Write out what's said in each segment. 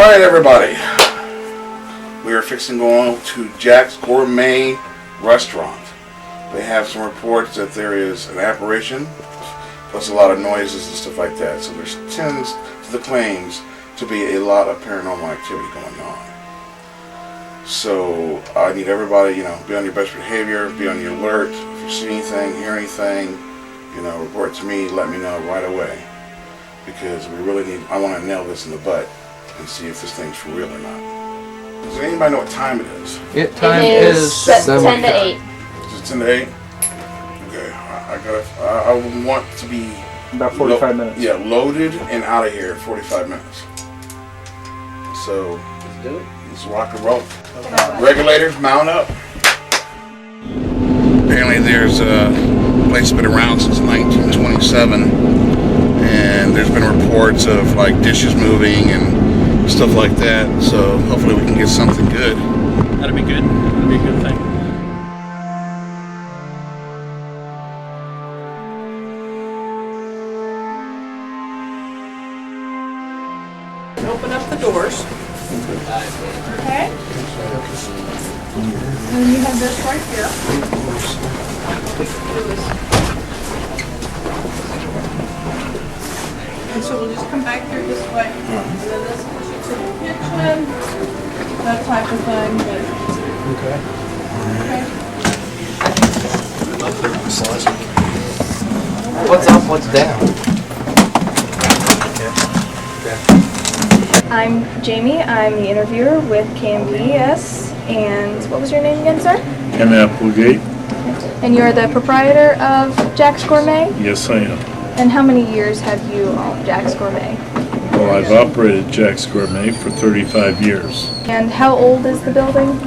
Alright, everybody. We are fixing to go to Jack's Gourmet Restaurant. They have some reports that there is an apparition, plus a lot of noises and stuff like that. So there's tends to the claims to be a lot of paranormal activity going on. So I need everybody, be on your best behavior, be on the alert. If you see anything, hear anything, report to me, let me know right away. Because I want to nail this in the butt and see if this thing's for real or not. Does anybody know what time it is? Time is 10 to 8. Is it 10 to 8? Okay, I want to be... about 45 minutes. Yeah, loaded and out of here in 45 minutes. So, Let's do it. let's rock and roll. Regulators, mount up. Apparently there's a place that's been around since 1927, and there's been reports of like dishes moving and stuff like that, so hopefully we can get something good. That'd be good. That'd be a good thing. Open up the doors. Okay. And you have this right here. And so we'll just come back here this way. And then this is to the kitchen, that type of thing. Okay. What's up, what's down? I'm Jamie. I'm the interviewer with KMBS. And what was your name again, sir? Ken Applegate. And you're the proprietor of Jack's Gourmet? Yes, I am. And how many years have you owned Jack's Gourmet? Well, I've operated Jack's Gourmet for 35 years. And how old is the building?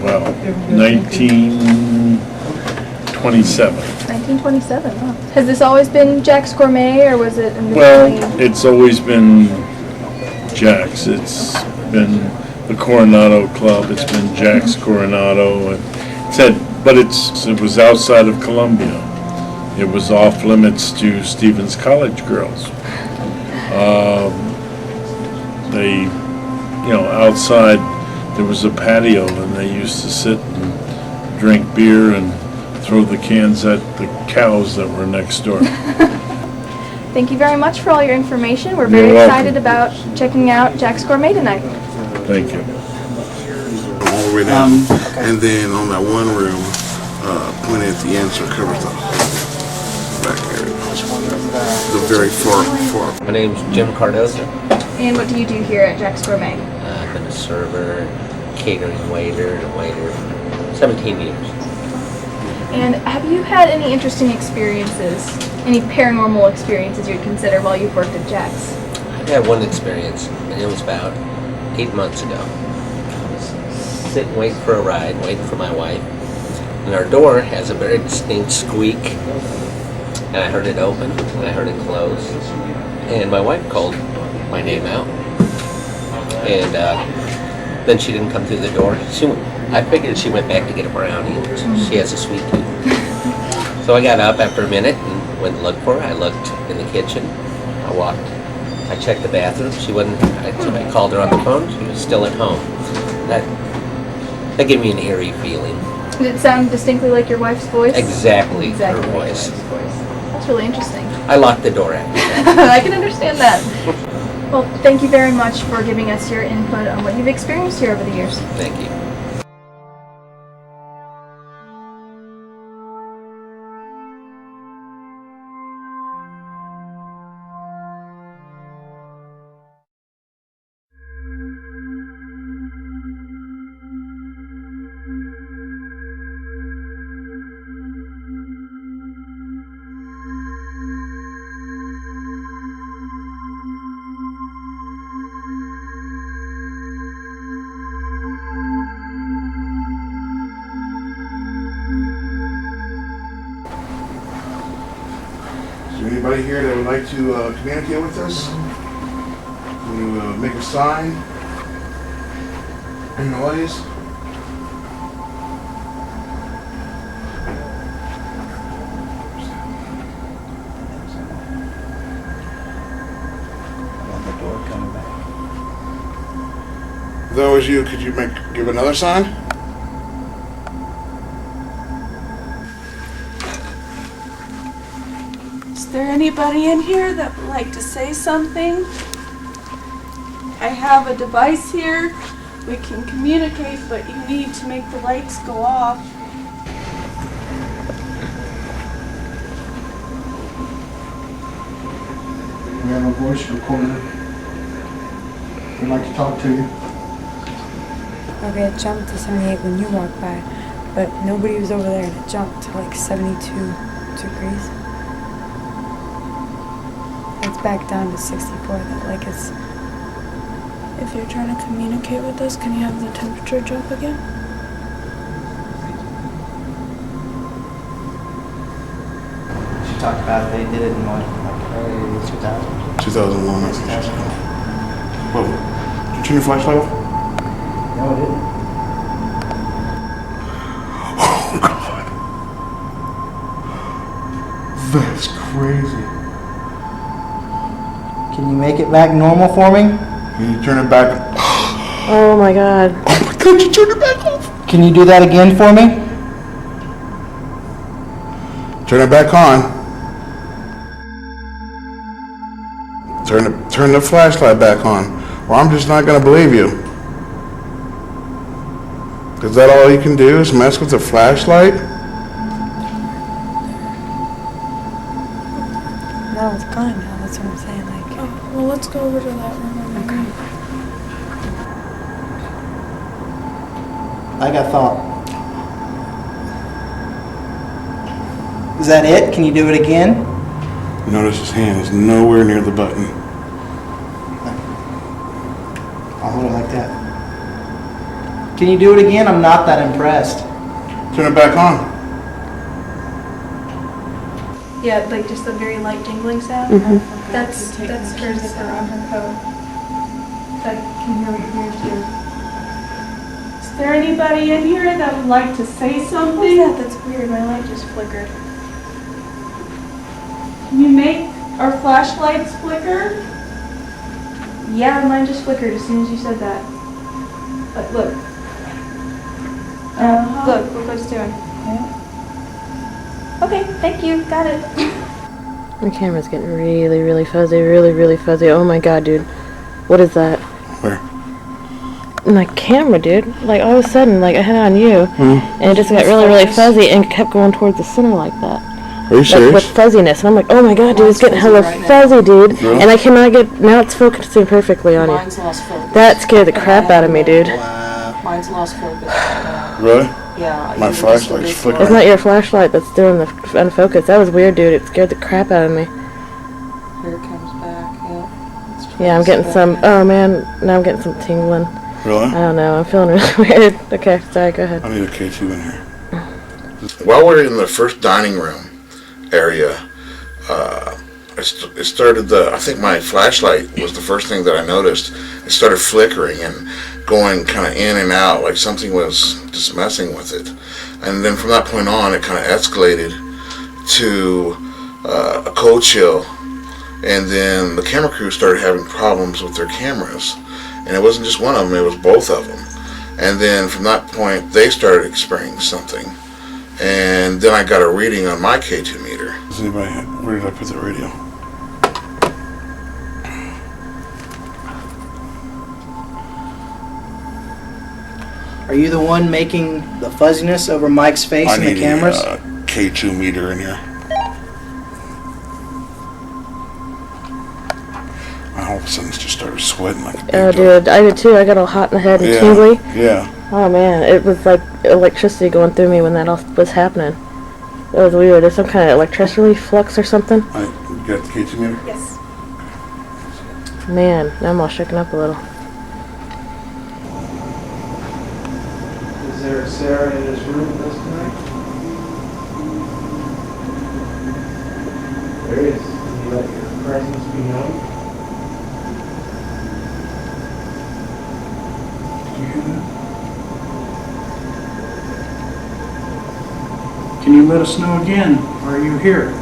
Well, 1927. 1927. Wow. Has this always been Jack's Gourmet, or was it in the Well, beginning? it's always been Jack's. It's been the Coronado Club. It's been Jack's Coronado. And it was outside of Columbia. It was off limits to Stevens College girls. Outside there was a patio, and they used to sit and drink beer and throw the cans at the cows that were next door. Thank you very much for all your information. We're You're very welcome. excited about checking out Jack's Gourmet tonight. Thank you. All the way down. And then on that one room, pointed at the end so it covers the back area. The very far. My name's Jim Cardoza. And what do you do here at Jack's Gourmet? I've been a server, catering waiter, and a waiter for 17 years. And have you had any interesting experiences, any paranormal experiences you'd consider while you've worked at Jack's? I had one experience, and it was about 8 months ago. I was sitting waiting for a ride, waiting for my wife, and our door has a very distinct squeak, and I heard it open, and I heard it close, and my wife called my name out, and then she didn't come through the door. I figured she went back to get a brownie. She has a sweet tooth. So I got up after a minute and went to look for her. I looked in the kitchen. I checked the bathroom. She wasn't. I called her on the phone. She was still at home. That gave me an eerie feeling. Did it sound distinctly like your wife's voice? Exactly Exactly her like your voice. wife's voice. That's really interesting. I locked the door after that. I can understand that. Well, thank you very much for giving us your input on what you've experienced here over the years. Thank you. Is there anybody here that would like to communicate with us? Can you make a sign? A noise? On the door coming back. If that was you, could you give another sign? Is there anybody in here that would like to say something? I have a device here. We can communicate, but you need to make the lights go off. We have a voice recorder. We'd like to talk to you. Okay, it jumped to 78 when you walked by, but nobody was over there and it jumped to like 72 degrees. It's back down to 64, that like it's... If you're trying to communicate with us, can you have the temperature jump again? She talked about they did it in what, like early 2000? 2001, I think she said. Whoa. Did you turn your flashlight off? No, it didn't. Oh, God. That's crazy. Can you make it back normal for me? Can you turn it back? Oh my god. Oh my God, you turned it back off. Can you do that again for me? Turn it back on. Turn the flashlight back on, or I'm just not gonna believe you. Is that all you can do? Is mess with the flashlight? No, it's gone now, that's what I'm saying, like... Oh, well, let's go over to that room. Okay. I got thought. Is that it? Can you do it again? Notice his hand is nowhere near the button. I'll hold it like that. Can you do it again? I'm not that impressed. Turn it back on. Yeah, like just a very light jingling sound. That's hers on her phone. I can hear what you're hearing too. Is there anybody in here that would like to say What's something? that? That's weird. My light just flickered. Can you make our flashlights flicker? Yeah, mine just flickered as soon as you said that. But look. Look what it's doing. Okay, thank you. Got it. My camera's getting really, really fuzzy, really fuzzy. Oh my god, dude. What is that? Where? My camera, dude. Like, all of a sudden, like, I had it on you, and it just got really fuzzy and kept going towards the center like that. Are you Like, serious? with fuzziness. And I'm like, oh my god, dude, it's getting hella fuzzy, dude. Really? And I cannot get, now it's focusing perfectly on you. Mine's lost focus. That scared the crap out of me, dude. Mine's lost focus. Really? Yeah. My even just flashlight's this flickering. It's not your flashlight that's doing the unfocus. That was weird, dude. It scared the crap out of me. Here it comes back. Yeah. It's Yeah, I'm getting some, oh man, now I'm getting some tingling. Really? I don't know, I'm feeling really weird. Okay, sorry, go ahead. I need a K2 in here. While we're in the first dining room area, it started I think my flashlight was the first thing that I noticed. It started flickering and going kind of in and out, like something was just messing with it. And then from that point on, it kind of escalated to a cold chill. And then the camera crew started having problems with their cameras. And it wasn't just one of them, it was both of them. And then from that point, they started experiencing something. And then I got a reading on my K2 meter. Does anybody, where did I put the radio? Are you the one making the fuzziness over Mike's face I in the need cameras? a K2 meter in here. All of a sudden, it just started sweating like a big Oh, dog. dude, I did too. I got all hot in the head and Yeah, tingly. yeah. Oh man, it was like electricity going through me when that all was happening. It was weird. There's some kind of electricity flux or something. You got the K2 meter? Yes. Man, now I'm all shaken up a little. Is there a Sarah in this room with us tonight? There is. Can you let your presence be known? Do you hear that? Can you let us know again? Are you here?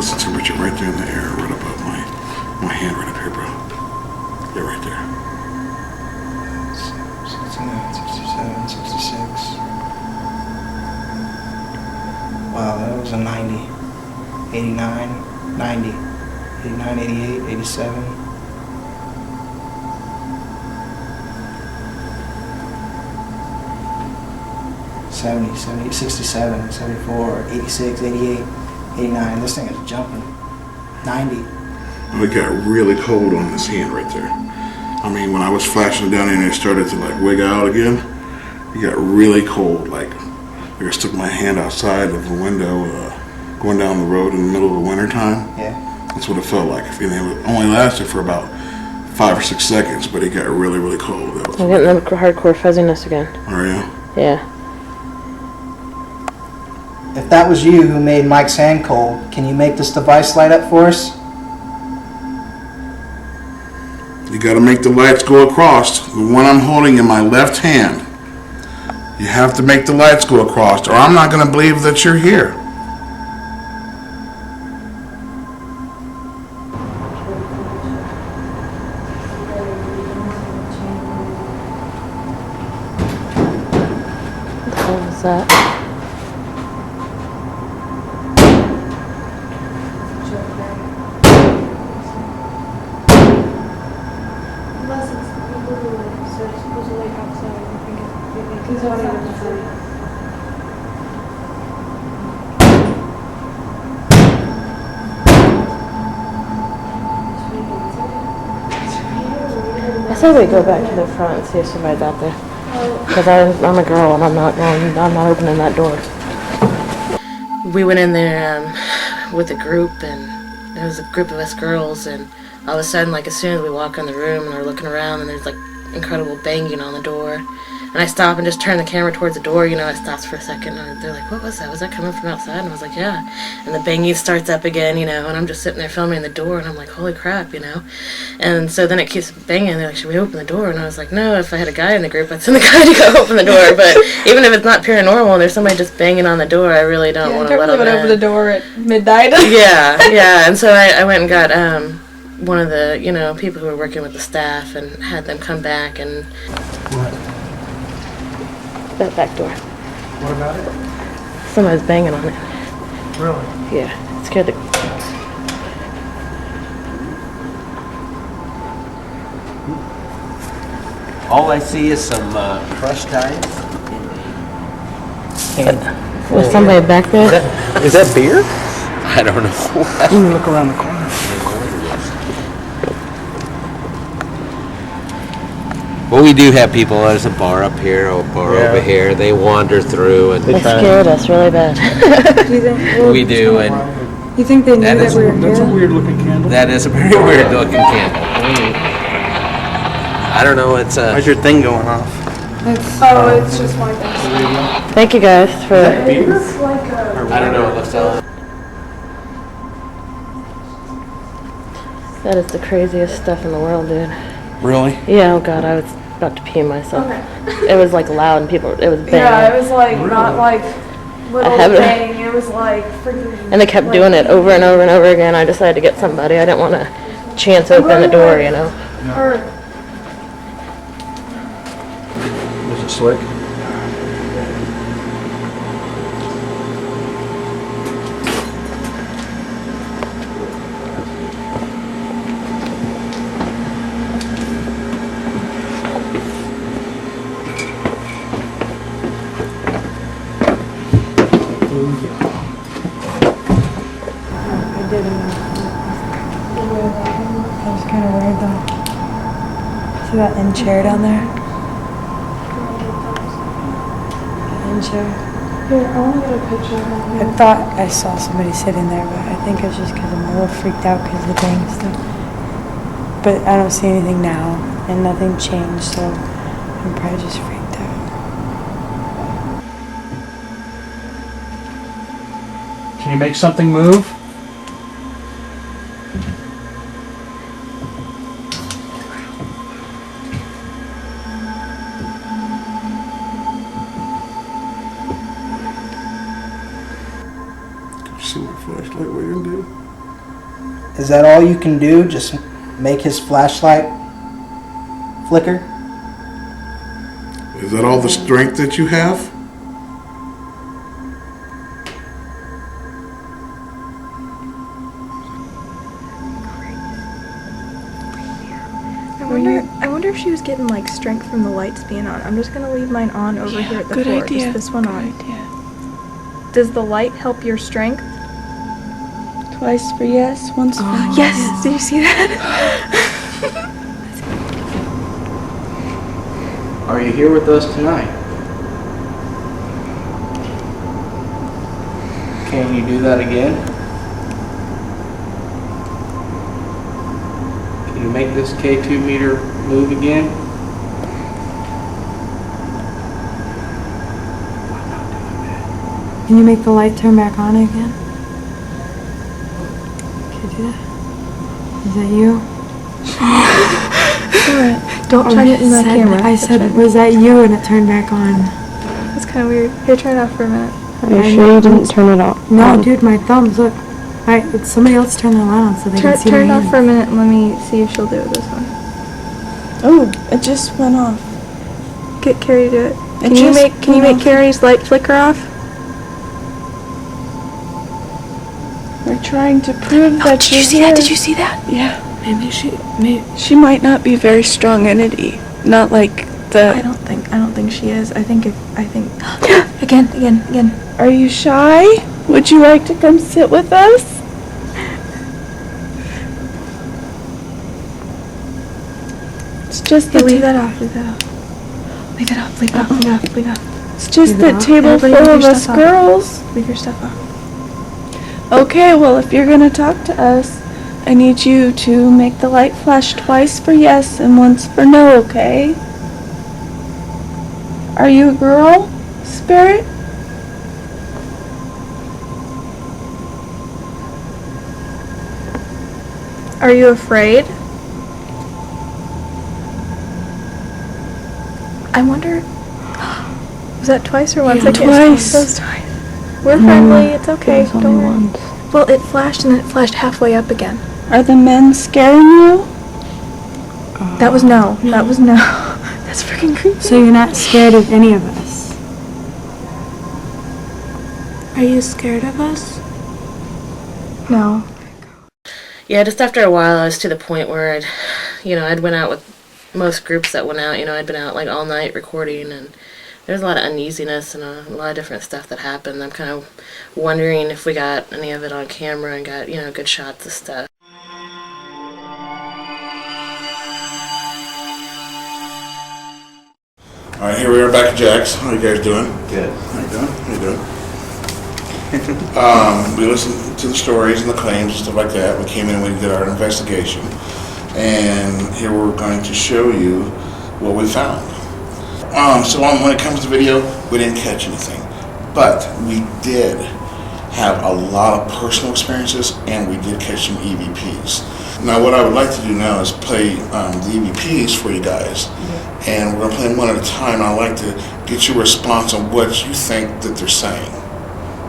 What's the temperature? Right there in the air, right above my hand, right up here, bro. Yeah, right there. 69, 67, 66. Wow, that was a 90. 89, 90. 89, 88, 87. 70, 70, 67, 74, 86, 88, 89. This thing is jumping. 90. It got really cold on this hand right there. I mean, when I was flashing down in, it started to like wig out again. It got really cold, like I stuck my hand outside of the window, going down the road in the middle of the winter time. Yeah. That's what it felt like. It only lasted for about 5 or 6 seconds, but it got really, really cold. I'm getting the hardcore fuzziness again. Are you? Yeah. If that was you who made Mike's hand cold, can you make this device light up for us? You got to make the lights go across. The one I'm holding in my left hand. You have to make the lights go across, or I'm not going to believe that you're here. What the hell is that? Unless it's literally, so it's supposed to like outside. I think it's outside. I say we go back to the front and see if somebody's out there. Because I'm a girl and I'm not opening that door. We went in there with a group, and there was a group of us girls, and all of a sudden, like as soon as we walk in the room and we're looking around, and there's like incredible banging on the door. And I stop and just turn the camera towards the door, you know, it stops for a second, and they're like, what was that? Was that coming from outside? And I was like, yeah. And the banging starts up again, you know, and I'm just sitting there filming the door, and I'm like, holy crap, you know. And so then it keeps banging, they're like, should we open the door? And I was like, no, if I had a guy in the group, I'd send the guy to go open the door. But even if it's not paranormal and there's somebody just banging on the door, I really don't want to let them in. open the door at midnight. Yeah. And so I went and got one of the, you know, people who were working with the staff and had them come back and... What? That back door. What about it? Somebody's banging on it. Really? Yeah, it scared the... All I see is some crushed ice. Was somebody back there? Is that beer? I don't know. Look around the corner. Well, we do have people. There's a bar up here, a bar over here. They wander through, and They scared us really bad. Do you think? we do. And You think they knew That that, is- we were That's a here? weird looking candle. that is a very weird looking candle. I don't know. It's Why's your thing going off? Oh, it's just like that. Thank you guys for... It's like a... I don't know. It looks like That is the craziest stuff in the world, dude. Really? Yeah, oh god, I was about to pee myself. It was like loud and people, it was banging. Yeah, it was like not like little I haven't- bang. It was like freaking. And they kept doing it over and over and over again. I decided to get somebody. I didn't want to chance open the door, you know. Or, Was it slick? I didn't. That was kind of weird though. See that end chair down there? The end chair. here, I want to get a picture of I him. thought I saw somebody sitting there, but I think it's just because I'm a little freaked out because of the bang stuff. But I don't see anything now, and nothing changed, so I'm probably just freaked out. Can you make something move? See my flashlight, what you gonna do? Is that all you can do? Just make his flashlight flicker? Is that all the strength that you have? I wonder if she was getting like strength from the lights being on. I'm just gonna leave mine on over here at the good floor. idea. Just this one Good on. idea. Does the light help your strength? Twice for yes, once for no. Yes. Did you see that? Are you here with us tonight? Can you do that again? Can you make this K2 meter move again? Can you make the light turn back on again? Can you do that? Is that you? Don't try it in the camera. I said, was that you? And it turned back on. That's kind of weird. Here, try it off for a minute. Are you sure you didn't turn it off? No, dude, my thumbs, look. Somebody else turn the light on so they can see Turn it my off hands. for a minute and let me see if she'll do it this one. Oh, it just went off. Get Carrie to do it. It Can you just make went off. Carrie's light flicker off? We're trying to prove that Did you see that? Did you see that? Yeah. Maybe She might not be a very strong entity. Not like I the. don't think she is. I think again. Are you shy? Would you like to come sit with us? It's just Hey, the leave that off. Leave it off. It's just Leave it the off? table Everybody full leave of your us stuff off. girls. Leave your stuff off. Okay, well, if you're gonna talk to us, I need you to make the light flash twice for yes and once for no, okay? Are you a girl, Spirit? Are you afraid? I wonder. Was that twice or once? Yeah, I can't twice. tell. That was twice. We're friendly. It's okay. It was Don't only worry. once. Well, it flashed and then it flashed halfway up again. Are the men scaring you? That was no. That was no. That's freaking creepy. So you're not scared of any of us? Are you scared of us? No. Yeah, just after a while, I was to the point where I'd went out with most groups that went out. I'd been out like all night recording, and there's a lot of uneasiness and a lot of different stuff that happened. I'm kind of wondering if we got any of it on camera and got, good shots of stuff. All right, here we are back at Jack's. How you guys doing? Good. How you doing? We listened to the stories and the claims and stuff like that. We came in and we did our investigation. And here we're going to show you what we found. When it comes to video, we didn't catch anything. But we did have a lot of personal experiences and we did catch some EVPs. Now what I would like to do now is play the EVPs for you guys. And we're going to play them one at a time. I'd like to get your response on what you think that they're saying.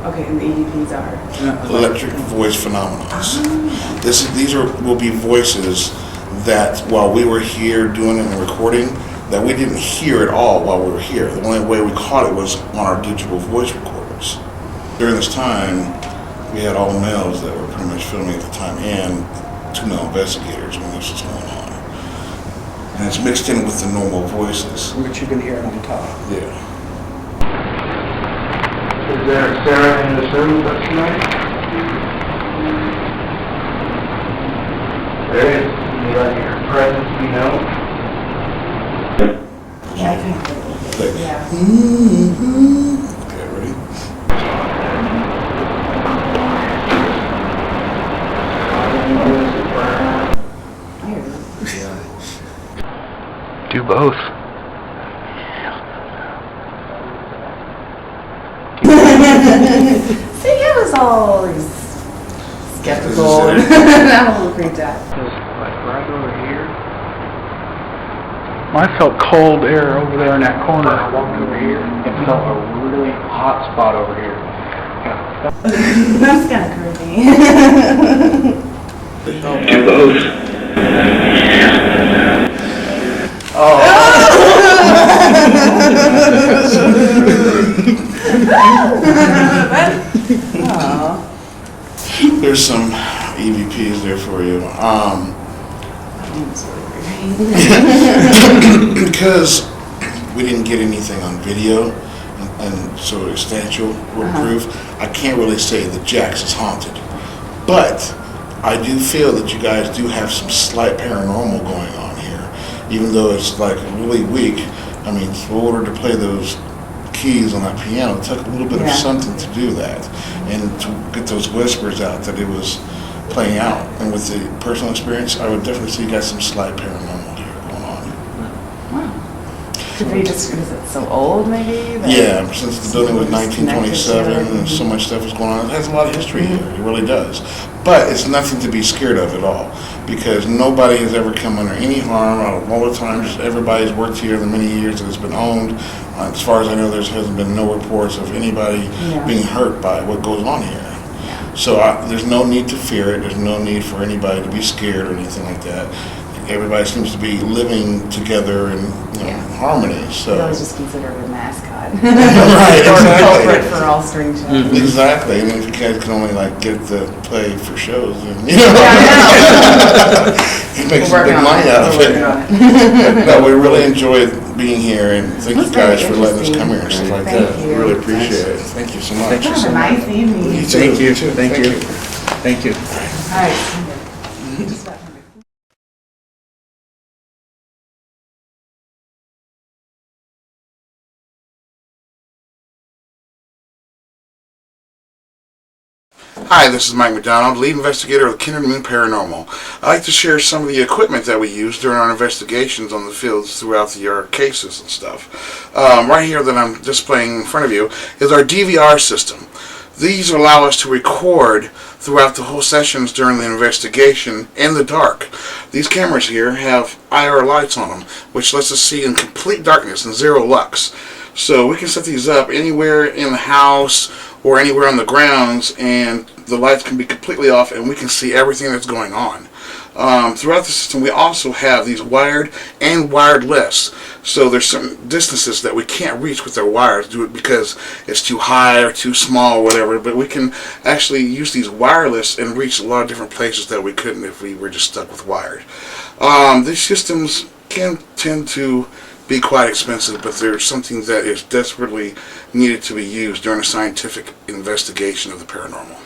Okay, and the EVPs are? Electric voice phenomena. These will be voices that while we were here doing it and recording, that we didn't hear at all while we were here. The only way we caught it was on our digital voice recorders. During this time, we had all males that were pretty much filming at the time and 2 male investigators when this was going on. And it's mixed in with the normal voices. Which you can hear on top. Yeah. Is there Sarah in this room tonight? There is. Can you let your presence be known? Yeah, I can. Like, Yeah. Okay, ready? Do both. See, I was all skeptical and I'm a little creeped out. Like right over here. I felt cold air over there in that corner. I walked over here and felt a really hot spot over here. That's kind of creepy. There's some EVPs there for you. Because we didn't get anything on video and so substantial proof, I can't really say that Jack's is haunted. But I do feel that you guys do have some slight paranormal going on here, even though it's like really weak. I mean, in order to play those keys on that piano, it took a little bit of something to do that, and to get those whispers out that it was playing out. And with the personal experience, I would definitely say you got some slight paranormal here going on. Could we just, is it so old maybe? Yeah, since the building was 1927 and so much stuff was going on, it has a lot of history here. It really does. But it's nothing to be scared of at all, because nobody has ever come under any harm. Out of all the times everybody's worked here, the many years that it's been owned, as far as I know, there hasn't been no reports of anybody being hurt by what goes on here. So there's no need to fear it. There's no need for anybody to be scared or anything like that. Everybody seems to be living together in harmony. So I always just consider it a mascot. Right, exactly. Culprit for all string shows. Exactly. I mean, if you guys can only get to play for shows, then, you make some big money out of it. No, we really enjoyed being here, and thank you guys for letting us come here and stuff like that. We really appreciate it. Thank you so much. Have a nice evening. Thank you. Thank you. Thank you. All right. Hi, this is Mike McDonald, lead investigator of Kindred Moon Paranormal. I'd like to share some of the equipment that we use during our investigations on the fields throughout our cases and stuff. Right here that I'm displaying in front of you is our DVR system. These allow us to record throughout the whole sessions during the investigation in the dark. These cameras here have IR lights on them, which lets us see in complete darkness and 0 lux. So we can set these up anywhere in the house or anywhere on the grounds, and the lights can be completely off and we can see everything that's going on. Throughout the system we also have these wired and wireless. So there's some distances that we can't reach with our wires because it's too high or too small or whatever, but we can actually use these wireless and reach a lot of different places that we couldn't if we were just stuck with wired. These systems can tend to be quite expensive, but they're something that is desperately needed to be used during a scientific investigation of the paranormal.